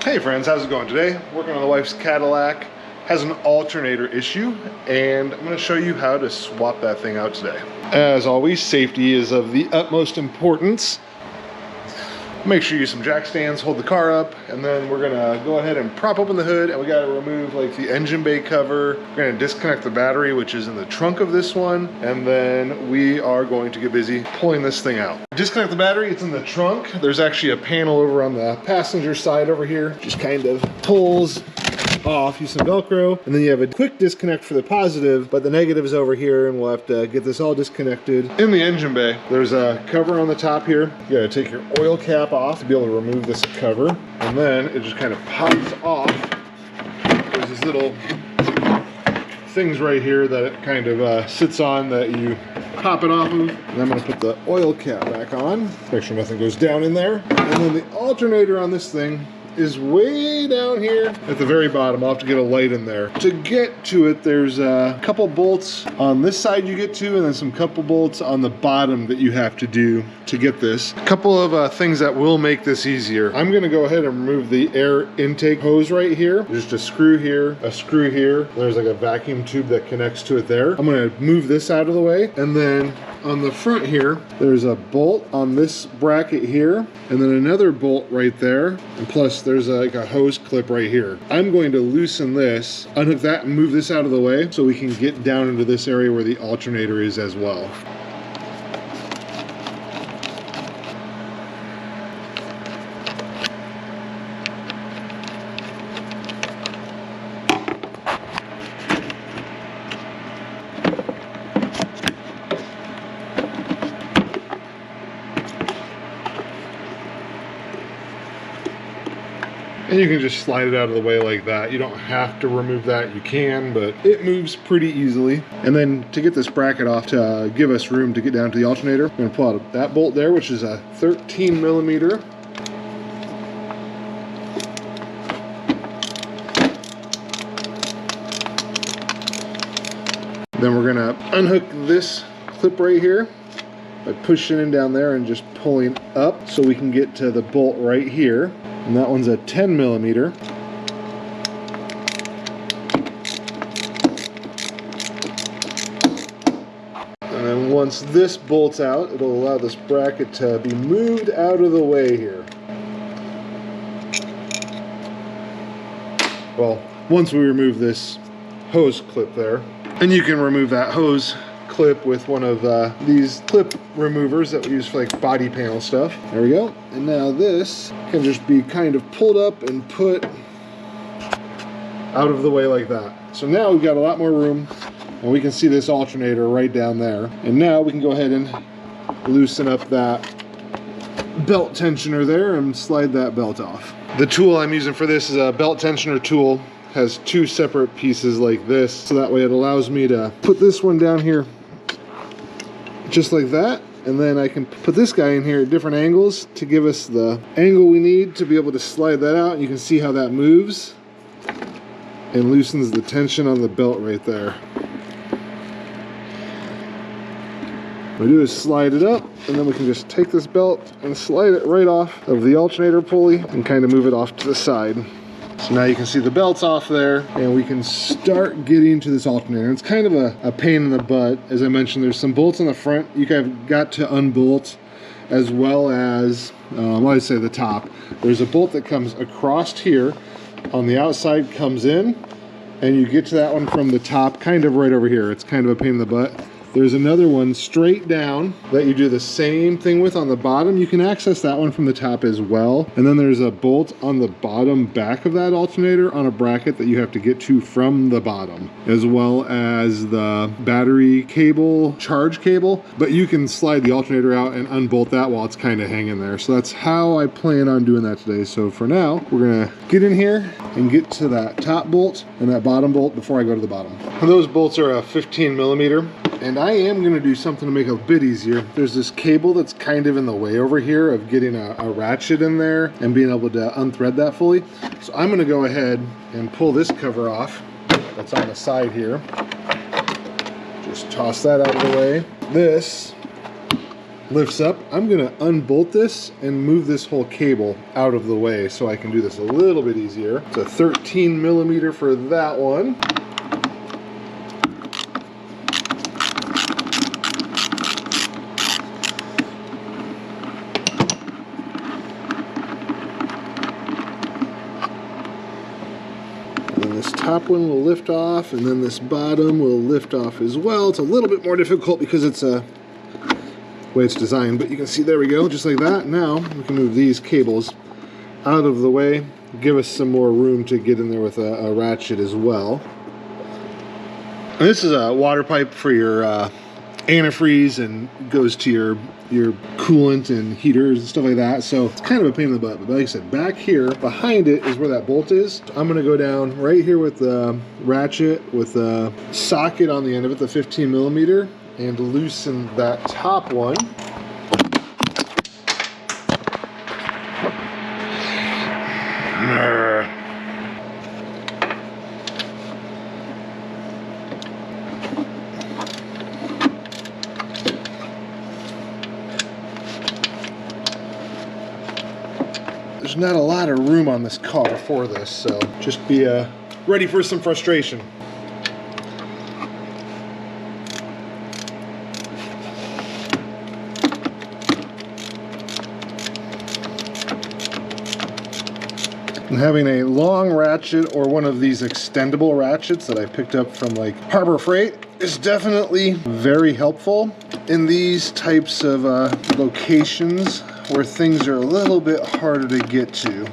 Hey friends, how's it going today? Working on the wife's Cadillac, has an alternator issue, and I'm gonna show you how to swap that thing out today. As always, safety is of the utmost importance. Make sure you use some jack stands, hold the car up, and then we're gonna go ahead and prop open the hood, and we gotta remove like the engine bay cover. We're gonna disconnect the battery, which is in the trunk of this one, and then we are going to get busy pulling this thing out. Disconnect the battery, it's in the trunk. There's actually a panel over on the passenger side over here. Just kind of pulls off, use some Velcro, and then you have a quick disconnect for the positive, but the negative is over here, and we'll have to get this all disconnected. In the engine bay, there's a cover on the top here. You gotta take your oil cap off to be able to remove this cover, and then it just kind of pops off. There's these little things right here that it kind of sits on that you pop it off of. And I'm gonna put the oil cap back on, make sure nothing goes down in there. And then the alternator on this thing is way down here at the very bottom. I'll have to get a light in there. To get to it, there's a couple bolts on this side you get to, and then some couple bolts on the bottom that you have to do to get this. A couple of things that will make this easier. I'm gonna go ahead and remove the air intake hose right here. Just a screw here, a screw here. There's like a vacuum tube that connects to it there. I'm gonna move this out of the way, and then on the front here, there's a bolt on this bracket here, and then another bolt right there, and plus there's like a hose clip right here. I'm going to loosen this, unhook that, and move this out of the way so we can get down into this area where the alternator is as well. And you can just slide it out of the way like that. You don't have to remove that, you can, but it moves pretty easily. And then to get this bracket off to give us room to get down to the alternator, I'm gonna pull out that bolt there, which is a 13 millimeter. Then we're gonna unhook this clip right here by pushing in down there and just pulling up so we can get to the bolt right here. And that one's a 10 millimeter. And then once this bolts out, it'll allow this bracket to be moved out of the way here. Well, once we remove this hose clip there, and you can remove that hose clip with one of these clip removers that we use for like body panel stuff. There we go. And now this can just be kind of pulled up and put out of the way like that. So now we've got a lot more room, and we can see this alternator right down there. And now we can go ahead and loosen up that belt tensioner there and slide that belt off. The tool I'm using for this is a belt tensioner tool. Has two separate pieces like this, so that way it allows me to put this one down here just like that, and then I can put this guy in here at different angles to give us the angle we need to be able to slide that out. You can see how that moves and loosens the tension on the belt right there. What we do is slide it up, and then we can just take this belt and slide it right off of the alternator pulley and kind of move it off to the side. So now you can see the belt's off there, and we can start getting to this alternator. It's kind of a pain in the butt. As I mentioned, there's some bolts on the front you have got to unbolt, as well as, I'd say the top. There's a bolt that comes across here, on the outside comes in, and you get to that one from the top, kind of right over here. It's kind of a pain in the butt. There's another one straight down that you do the same thing with on the bottom. You can access that one from the top as well. And then there's a bolt on the bottom back of that alternator on a bracket that you have to get to from the bottom, as well as the battery cable, charge cable. But you can slide the alternator out and unbolt that while it's kind of hanging there. So that's how I plan on doing that today. So for now, we're gonna get in here and get to that top bolt and that bottom bolt before I go to the bottom. And those bolts are a 15 millimeter. And I am going to do something to make it a bit easier. There's this cable that's kind of in the way over here of getting a ratchet in there and being able to unthread that fully. So I'm going to go ahead and pull this cover off that's on the side here. Just toss that out of the way. This lifts up. I'm gonna unbolt this and move this whole cable out of the way so I can do this a little bit easier. It's a 13 millimeter for that one. This top one will lift off, and then this bottom will lift off as well. It's a little bit more difficult because it's the way it's designed, but you can see, there we go, just like that. Now we can move these cables out of the way, give us some more room to get in there with a ratchet as well. And this is a water pipe for your antifreeze, and goes to your coolant and heaters and stuff like that, so it's kind of a pain in the butt. But like I said, back here behind it is where that bolt is. I'm gonna go down right here with the ratchet with a socket on the end of it, the 15 millimeter, and loosen that top one. There's not a lot of room on this car for this, so just be ready for some frustration. And having a long ratchet or one of these extendable ratchets that I picked up from like Harbor Freight is definitely very helpful in these types of locations where things are a little bit harder to get to.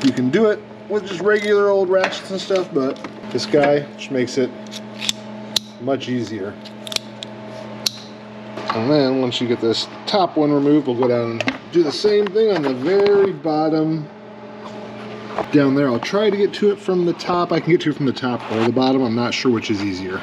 You can do it with just regular old ratchets and stuff, but this guy just makes it much easier. And then once you get this top one removed, we'll go down and do the same thing on the very bottom down there. I'll try to get to it from the top. I can get to it from the top or the bottom. I'm not sure which is easier.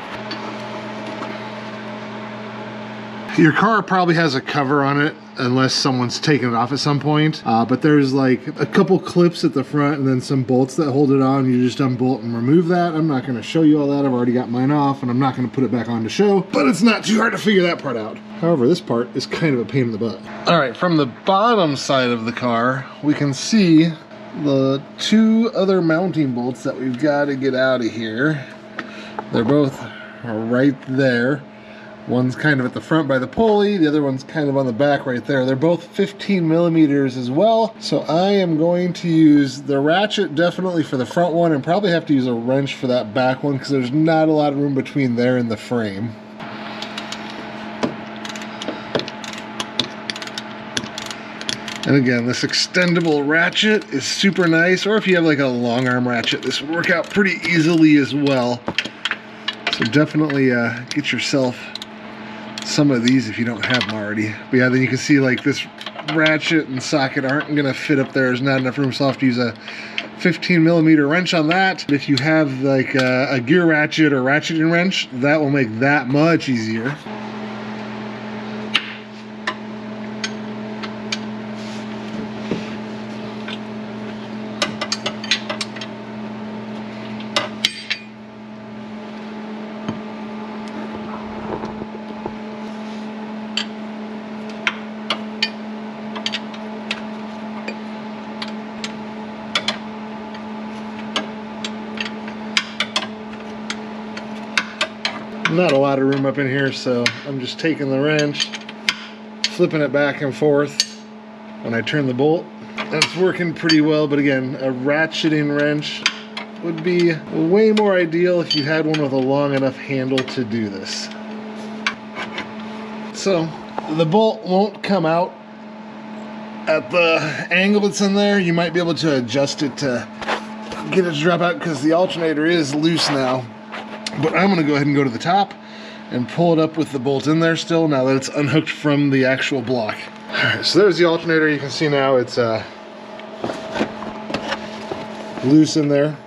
Your car probably has a cover on it unless someone's taken it off at some point, but there's like a couple clips at the front and then some bolts that hold it on. You just unbolt and remove that. I'm not going to show you all that. I've already got mine off, and I'm not going to put it back on to show, but it's not too hard to figure that part out. However, this part is kind of a pain in the butt. All right, from the bottom side of the car, we can see the two other mounting bolts that we've got to get out of here. They're both right there. One's kind of at the front by the pulley, the other one's kind of on the back right there. They're both 15 millimeters as well. So I am going to use the ratchet definitely for the front one, and probably have to use a wrench for that back one because there's not a lot of room between there and the frame. And again, this extendable ratchet is super nice, or if you have like a long arm ratchet, this would work out pretty easily as well. So definitely get yourself some of these if you don't have them already. But yeah, then you can see like this ratchet and socket aren't gonna fit up there. There's not enough room, so I'll have to use a 15 millimeter wrench on that. If you have like a gear ratchet or ratcheting wrench, that will make that much easier. Not a lot of room up in here, so I'm just taking the wrench, flipping it back and forth when I turn the bolt. That's working pretty well, but again, a ratcheting wrench would be way more ideal if you had one with a long enough handle to do this. So the bolt won't come out at the angle it's in there. You might be able to adjust it to get it to drop out because the alternator is loose now. But I'm going to go ahead and go to the top and pull it up with the bolt in there still, now that it's unhooked from the actual block. Alright, so there's the alternator. You can see now it's loose in there.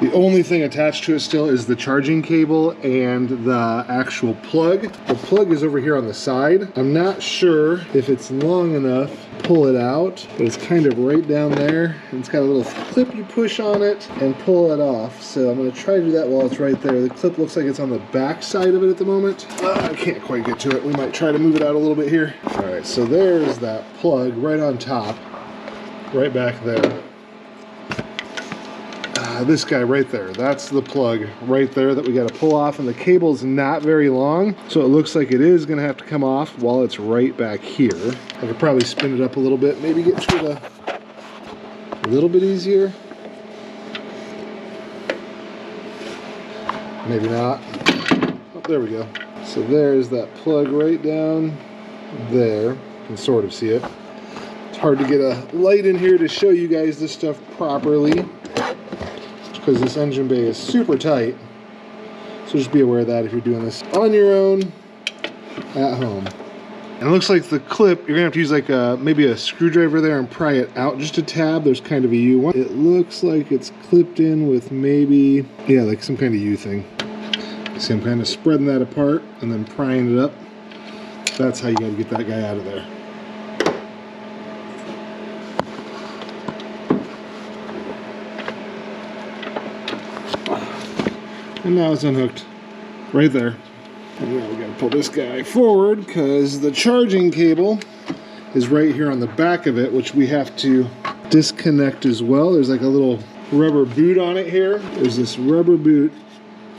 The only thing attached to it still is the charging cable and the actual plug. The plug is over here on the side. I'm not sure if it's long enough to pull it out, but it's kind of right down there. And it's got a little clip you push on it and pull it off. So I'm gonna try to do that while it's right there. The clip looks like it's on the back side of it at the moment. I can't quite get to it. We might try to move it out a little bit here. All right, so there's that plug right on top, right back there. This guy right there, that's the plug right there that we got to pull off, and the cable's not very long, so it looks like it is going to have to come off while it's right back here. I could probably spin it up a little bit, maybe get to it a little bit easier. Maybe not. Oh, there we go. So there's that plug right down there. You can sort of see it. It's hard to get a light in here to show you guys this stuff properly, because this engine bay is super tight. So just be aware of that if you're doing this on your own at home. And it looks like the clip, you're gonna have to use like maybe a screwdriver there and pry it out just a tad. There's kind of a U. It looks like it's clipped in with maybe, yeah, like some kind of U thing. See, I'm kind of spreading that apart and then prying it up. That's how you gotta get that guy out of there. And now it's unhooked right there. And now we gotta pull this guy forward because the charging cable is right here on the back of it, which we have to disconnect as well. There's like a little rubber boot on it here. There's this rubber boot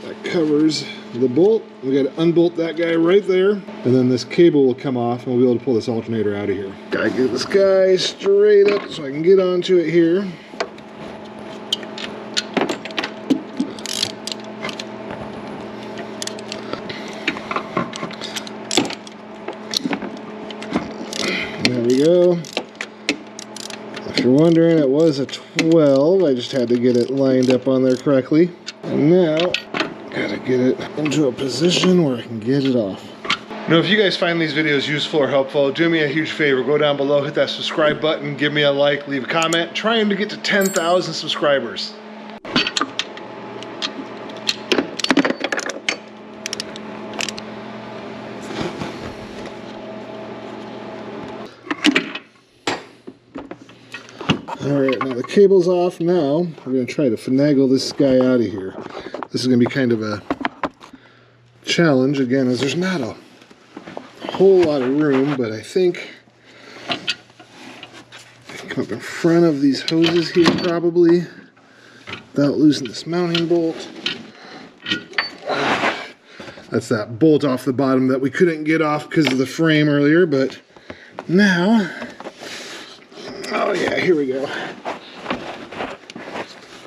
that covers the bolt. We gotta unbolt that guy right there. And then this cable will come off and we'll be able to pull this alternator out of here. Gotta get this guy straight up so I can get onto it here. There we go. If you're wondering, it was a 12. I just had to get it lined up on there correctly. And now, gotta get it into a position where I can get it off. Now, if you guys find these videos useful or helpful, do me a huge favor. Go down below, hit that subscribe button, give me a like, leave a comment. Trying to get to 10,000 subscribers. Alright, now the cable's off. Now we're going to try to finagle this guy out of here. This is going to be kind of a challenge, again, as there's not a whole lot of room, but I think I can come up in front of these hoses here probably without losing this mounting bolt. That's that bolt off the bottom that we couldn't get off because of the frame earlier, but now, oh yeah, here we go.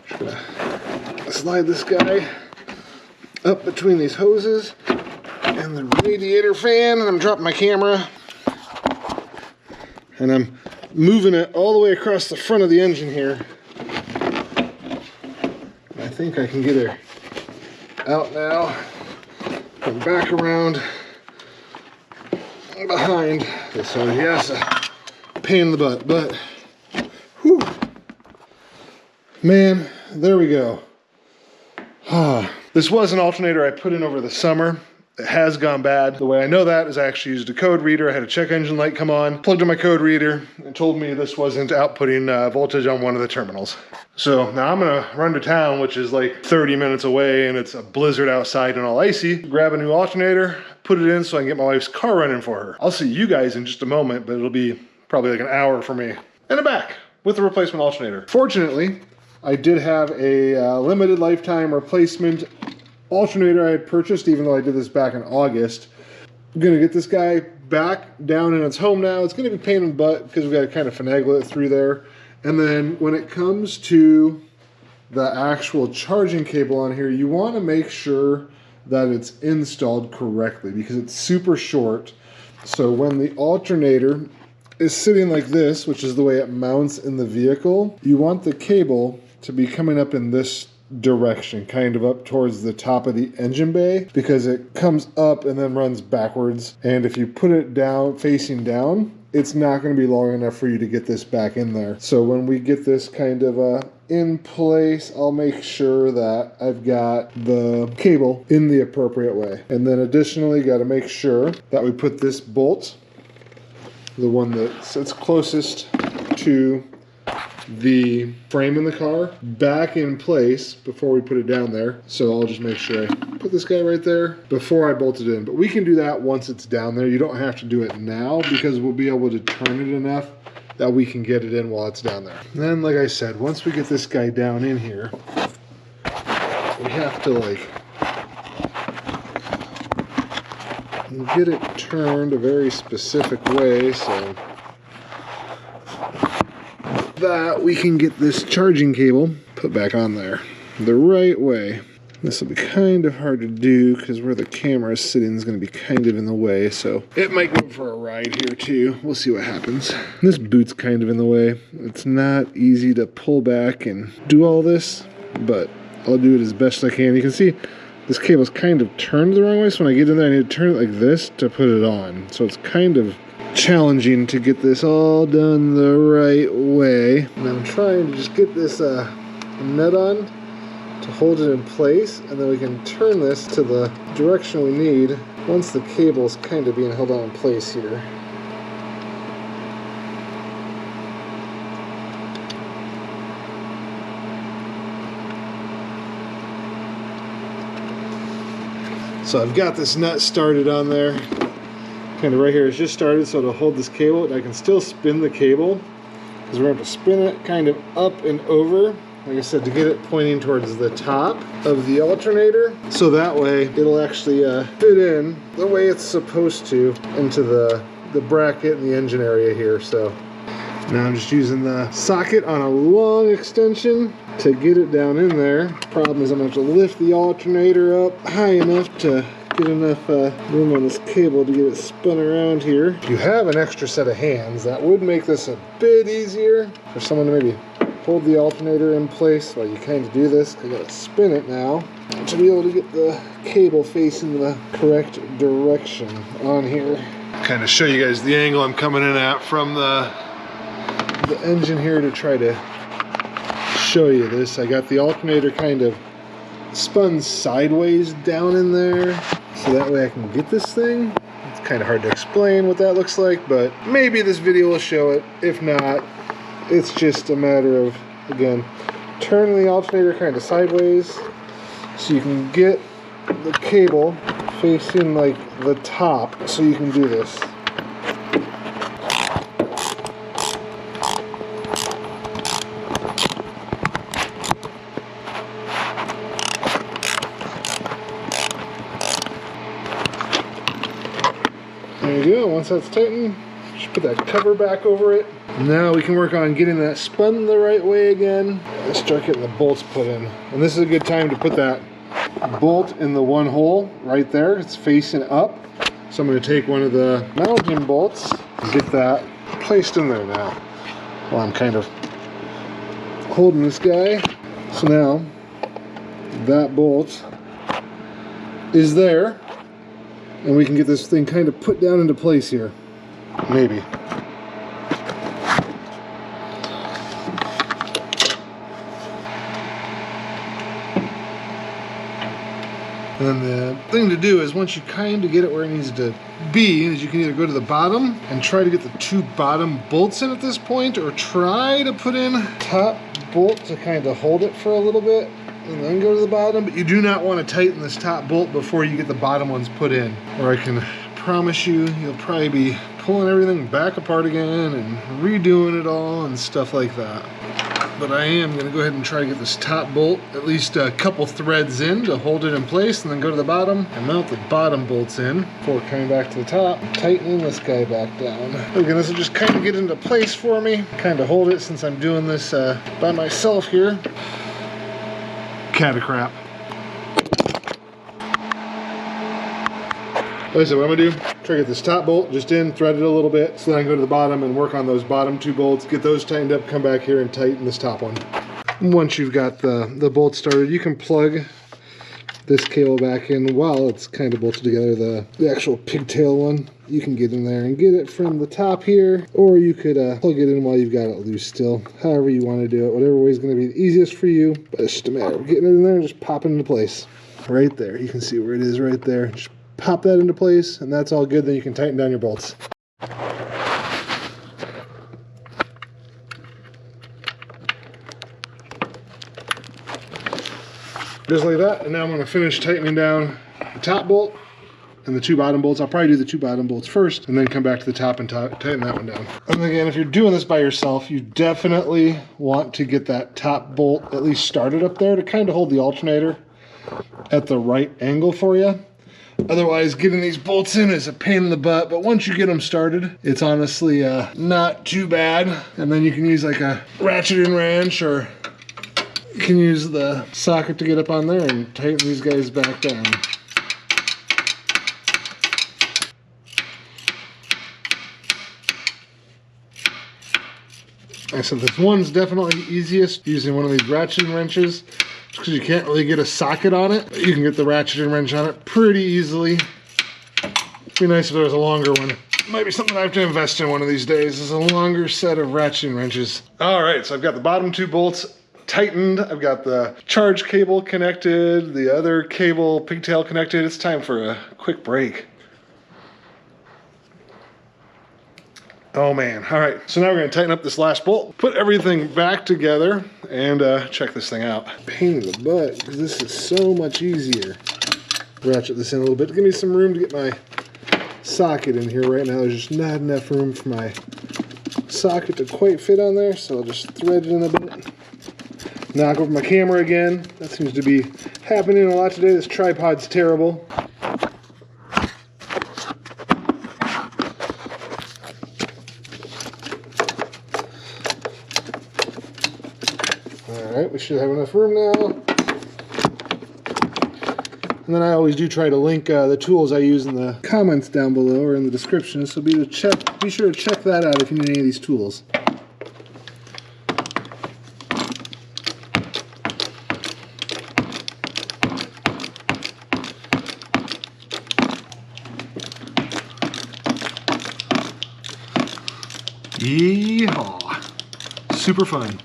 Just gonna slide this guy up between these hoses and the radiator fan, and I'm dropping my camera. And I'm moving it all the way across the front of the engine here. I think I can get her out now. Come back around behind. So yes, a pain in the butt, but whew, man, there we go. This was an alternator I put in over the summer. It has gone bad. The way I know that is I actually used a code reader. I had a check engine light come on, plugged in my code reader, and told me this wasn't outputting voltage on one of the terminals. So now I'm gonna run to town, which is like 30 minutes away, and it's a blizzard outside and all icy. Grab a new alternator, put it in so I can get my wife's car running for her. I'll see you guys in just a moment, but it'll be probably like an hour for me. And I'm back with the replacement alternator. Fortunately, I did have a limited lifetime replacement alternator I had purchased, even though I did this back in August. I'm gonna get this guy back down in its home now. It's gonna be a pain in the butt because we've got to kind of finagle it through there. And then when it comes to the actual charging cable on here, you want to make sure that it's installed correctly because it's super short. So when the alternator is sitting like this, which is the way it mounts in the vehicle, you want the cable to be coming up in this direction, kind of up towards the top of the engine bay, because it comes up and then runs backwards. And if you put it down, facing down, it's not going to be long enough for you to get this back in there. So when we get this kind of in place, I'll make sure that I've got the cable in the appropriate way. And then additionally, got to make sure that we put this bolt, the one that sits closest to the frame in the car, back in place before we put it down there. So I'll just make sure I put this guy right there before I bolt it in. But we can do that once it's down there. You don't have to do it now because we'll be able to turn it enough that we can get it in while it's down there. And then, like I said, once we get this guy down in here, we have to like get it turned a very specific way so that we can get this charging cable put back on there the right way. This will be kind of hard to do because where the camera is sitting is going to be kind of in the way, so it might go for a ride here too. We'll see what happens. This boot's kind of in the way. It's not easy to pull back and do all this, but I'll do it as best I can. You can see this cable's kind of turned the wrong way, so when I get in there I need to turn it like this to put it on. So it's kind of challenging to get this all done the right way. And I'm trying to just get this nut on to hold it in place, and then we can turn this to the direction we need once the cable's kind of being held on in place here. So I've got this nut started on there. Kind of right here, it's just started, so to hold this cable, and I can still spin the cable because we're going to have to spin it kind of up and over, like I said, to get it pointing towards the top of the alternator, so that way it'll actually fit in the way it's supposed to into the bracket and the engine area here. So now I'm just using the socket on a long extension to get it down in there. Problem is I'm going to have to lift the alternator up high enough to get enough room on this cable to get it spun around here. If you have an extra set of hands, that would make this a bit easier for someone to maybe hold the alternator in place while you kind of do this. I gotta spin it now to be able to get the cable facing the correct direction on here. Kind of show you guys the angle I'm coming in at from the engine here to try to show you this. I got the alternator kind of spun sideways down in there, so that way I can get this thing. It's kind of hard to explain what that looks like, but maybe this video will show it. If not, it's just a matter of, again, turning the alternator kind of sideways so you can get the cable facing like the top so you can do this. There you go. Once that's tightened, just put that cover back over it. Now we can work on getting that spun the right way again and start getting the bolts put in. And this is a good time to put that bolt in the one hole right there. It's facing up. So I'm going to take one of the mounting bolts and get that placed in there now while I'm kind of holding this guy. So now that bolt is there, and we can get this thing kind of put down into place here. Maybe. And then the thing to do is once you kind of get it where it needs to be, is you can either go to the bottom and try to get the two bottom bolts in at this point, or try to put in top bolt to kind of hold it for a little bit and then go to the bottom. But you do not want to tighten this top bolt before you get the bottom ones put in, or I can promise you, you'll probably be pulling everything back apart again and redoing it all and stuff like that. But I am going to go ahead and try to get this top bolt at least a couple threads in to hold it in place, and then go to the bottom and mount the bottom bolts in before coming back to the top and tightening this guy back down. Again, this will just kind of get into place for me, kind of hold it since I'm doing this by myself here. Cat of crap. Like I said, what I'm going to do, try to get this top bolt just in, thread it a little bit, so then I can go to the bottom and work on those bottom two bolts, get those tightened up, come back here and tighten this top one. Once you've got the bolt started, you can plug this cable back in while it's kind of bolted together, the actual pigtail one. You can get in there and get it from the top here, or you could plug it in while you've got it loose still. However you want to do it, whatever way is going to be the easiest for you, but it's just a matter of getting it in there and just popping it into place. Right there, you can see where it is right there. Just pop that into place, and that's all good. Then you can tighten down your bolts. Just like that, and now I'm going to finish tightening down the top bolt and the two bottom bolts. I'll probably do the two bottom bolts first and then come back to the top and tighten that one down. And again, if you're doing this by yourself, you definitely want to get that top bolt at least started up there to kind of hold the alternator at the right angle for you. Otherwise, getting these bolts in is a pain in the butt, but once you get them started, it's honestly not too bad. And then you can use like a ratchet and wrench, or you can use the socket to get up on there and tighten these guys back down. Like I said, this one's definitely easiest using one of these ratchet and wrenches, just because you can't really get a socket on it. You can get the ratchet and wrench on it pretty easily. It'd be nice if there was a longer one. Might be something I have to invest in one of these days, is a longer set of ratchet and wrenches. All right, so I've got the bottom two bolts tightened. I've got the charge cable connected, the other cable pigtail connected. It's time for a quick break. Oh man, all right. So now we're gonna tighten up this last bolt, put everything back together, and check this thing out. Pain in the butt, because this is so much easier. Ratchet this in a little bit. Give me some room to get my socket in here. Right now there's just not enough room for my socket to quite fit on there, so I'll just thread it in a bit. Knock over my camera again. That seems to be happening a lot today. This tripod's terrible. Alright, we should have enough room now. And then I always do try to link the tools I use in the comments down below or in the description, so be sure to check that out if you need any of these tools. Yeehaw! Super fun.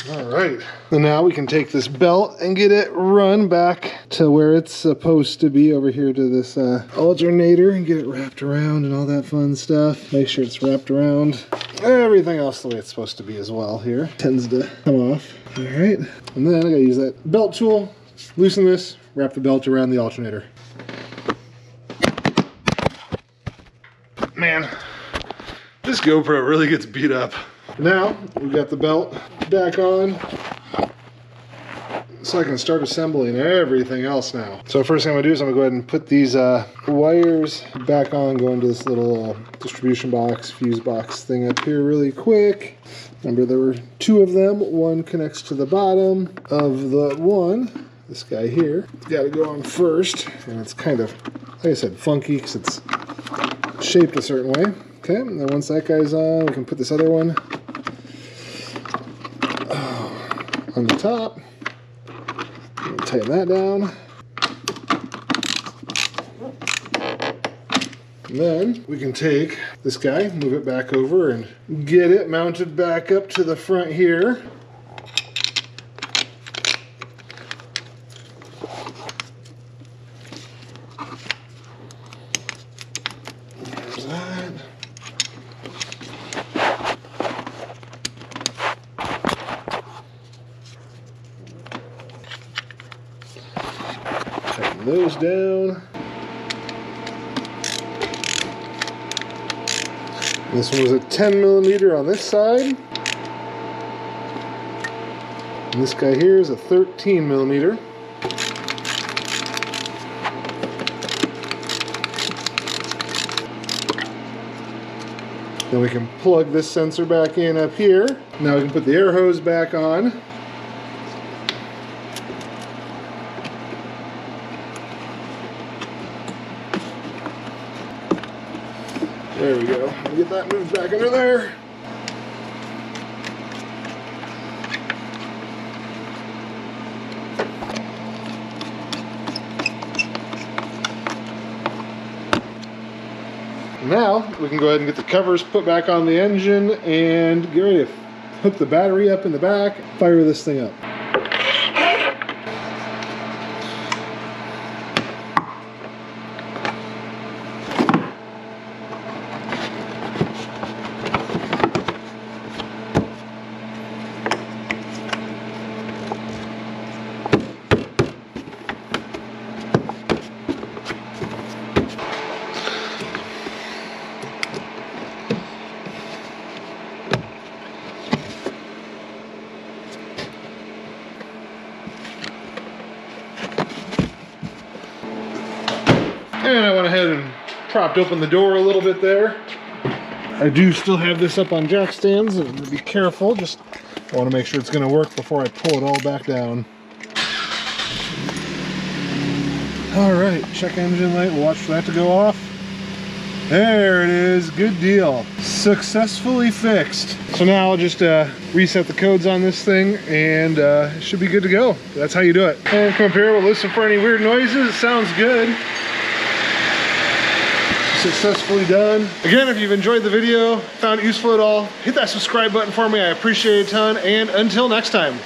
All right, and now we can take this belt and get it run back to where it's supposed to be, over here to this alternator, and get it wrapped around and all that fun stuff. Make sure it's wrapped around. Everything else the way it's supposed to be as well here. Tends to come off. All right, and then I gotta use that belt tool, loosen this, wrap the belt around the alternator. Man, this GoPro really gets beat up. Now, we've got the belt back on, so I can start assembling everything else now. So first thing I'm gonna do is I'm gonna go ahead and put these wires back on, go into this little distribution box, fuse box thing up here really quick. Remember, there were two of them. One connects to the bottom of the one. This guy here, it's gotta go on first, and it's kind of, like I said, funky because it's shaped a certain way. Okay, and then once that guy's on, we can put this other one on the top. Tighten that down. And then we can take this guy, move it back over, and get it mounted back up to the front here. There's that. Tighten those down. This one was a 10mm on this side. And this guy here is a 13mm. Then we can plug this sensor back in up here. Now we can put the air hose back on. There we go. Get that moved back under there. Now we can go ahead and get the covers put back on the engine and get ready to hook the battery up in the back, fire this thing up. And I went ahead and propped open the door a little bit there. I do still have this up on jack stands, and I'm gonna be careful. Just I want to make sure it's going to work before I pull it all back down. All right, check engine light. We'll watch for that to go off. There it is. Good deal. Successfully fixed. So now I'll just reset the codes on this thing, and it should be good to go. That's how you do it. And come up here. We'll listen for any weird noises. It sounds good. Successfully done. Again, if you've enjoyed the video, found it useful at all, hit that subscribe button for me. I appreciate it a ton. And until next time.